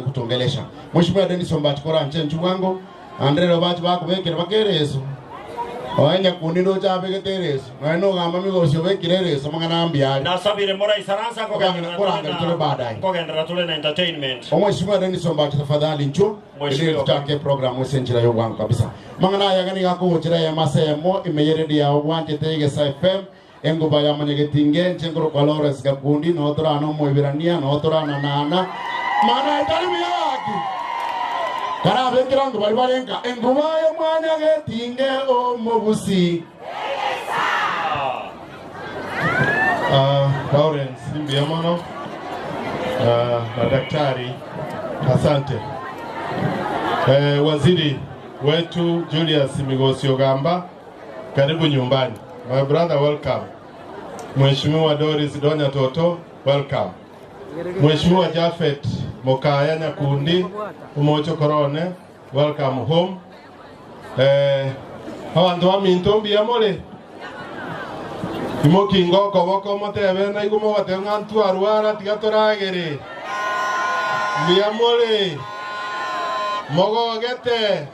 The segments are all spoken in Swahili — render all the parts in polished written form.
kutongelesha. Mheshimiwa Dennis Ombati kora nchenchu wango Andre Ombati bako bekere bakereso. Oanya kunino cha beketereso. Naino gamba migosyo bekereso mangana ambia. Na sabire mora isaransa ko gendera tule na entertainment. Mheshimiwa Dennis Ombati tafadhali ncho. Ili tutake program wesenjira yo wangu kabisa. Mangana ya gani gako hochira ya masemo imeyeredi ya wanje tege FM. Engo baya manyegetinge nchengoro kwa Lawrence Gakundi notora ano moibirania notora na nana mana italimi yaki kana bengirango balibalenga engo baya manyegetinge o mobusi Lawrence Mbiamono madaktari asante waziri wetu Julius Migosi Ogamba karibu nyumbani. My brother, welcome. Mheshimiwa Doris Donya Toto, welcome. Mheshimiwa Jafet Mokaya Nyakundi, Umocho Korone, welcome home. Hawantu wa mintombi ya mole. Imoki ngoko wako motebe na igumo watengantu aruara tigatoragere. Mbia mole. Mogogete.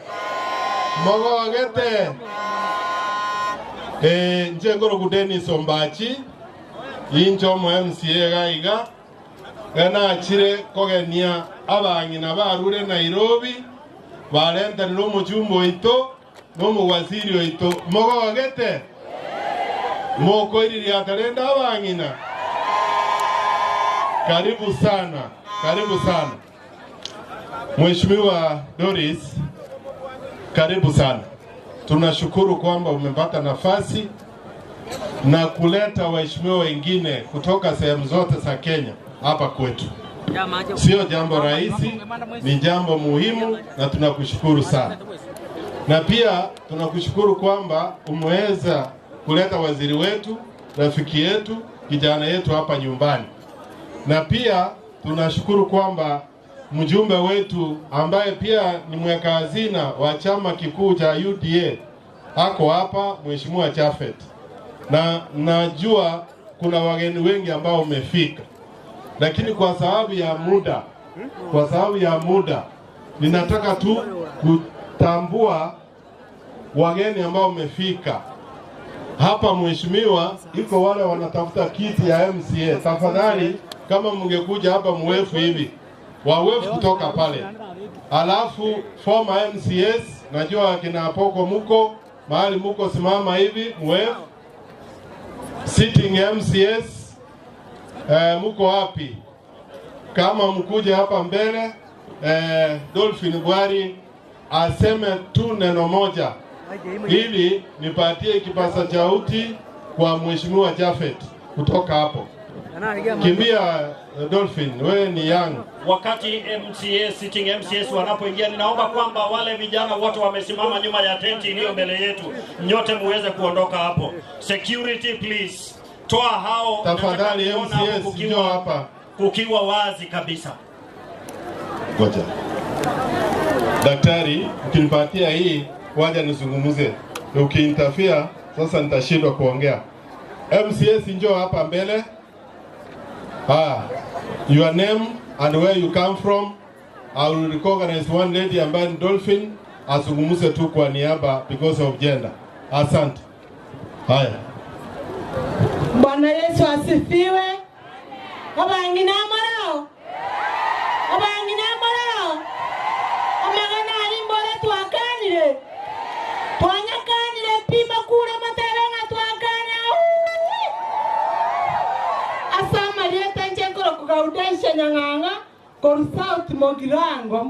Njengoro kudeni sombachi incho mo MCA gaiga gana achire kogenia abangina barure Nairobi balenta no mujumbo ito no mu waziri ito mogogete moko iri atarenda abangina. Karibu sana Mheshimiwa Doris, karibu sana. Tunashukuru kwamba umepata nafasi na kuleta waheshimiwa wengine kutoka sehemu zote za Kenya hapa kwetu. Sio jambo rahisi, ni jambo muhimu na tunakushukuru sana. Na pia tunakushukuru kwamba umeweza kuleta waziri wetu, rafiki yetu, kijana yetu hapa nyumbani. Na pia tunashukuru kwamba mjumbe wetu ambaye pia ni mweka hazina wa chama kikuu cha UDA hako hapa, Mheshimiwa Jafet. Na najua kuna wageni wengi ambao umefika. Lakini kwa sababu ya muda ninataka tu kutambua wageni ambao umefika. Hapa mheshimiwa, iko wale wanatafuta kiti ya MCA. Tafadhali kama mngekuja hapa mwefu hivi. Wawefu kutoka pale. Alafu former MCS, najua kina Apoko muko, mahali muko simama hivi, mwefu. Sitting MCS, muko wapi? Kama mkuja hapa mbele, Dolphin Bwari aseme tu neno moja. Ili nipatie kipaza sauti kwa Mheshimiwa Jafet kutoka hapo. Kimbia Dolphin, wewe ni young. Wakati sitting MCS wanapoingia, ninaomba kwamba wale vijana wote wamesimama nyuma ya tenti iliyo mbele yetu, nyote muweze kuondoka hapo. Security please. Toa hao tafadhali MCS njoo hapa. Kukiwa wazi kabisa. Ngoja. Daktari, ukinipatia hii waje nizungumuze. Ukiinterfere sasa nitashindwa kuongea. MCS njoo hapa mbele. Your name and where you come from. I will recognize one lady ambaye Dolphin azungumuze tu kwa niaba because of gender. Asante. Haya. Bwana Yesu asifiwe. Abangina marao. Amagana alimbole tuakanire. Tuanyakanire pima kule materena tuakana. Asama leta nchekoro kukaudesha nyanganga. Korsauti mogirango.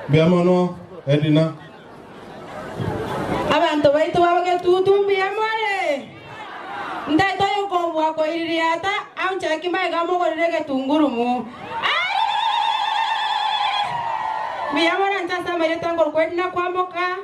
Mbiamono, Edina. Abantu baitu babage tutumbiamore. Ndai toyo ko wako iriata amcha kimaiga mogorege tungurumu. Miyamana ntasa mareta ngor kwedna kwamoka.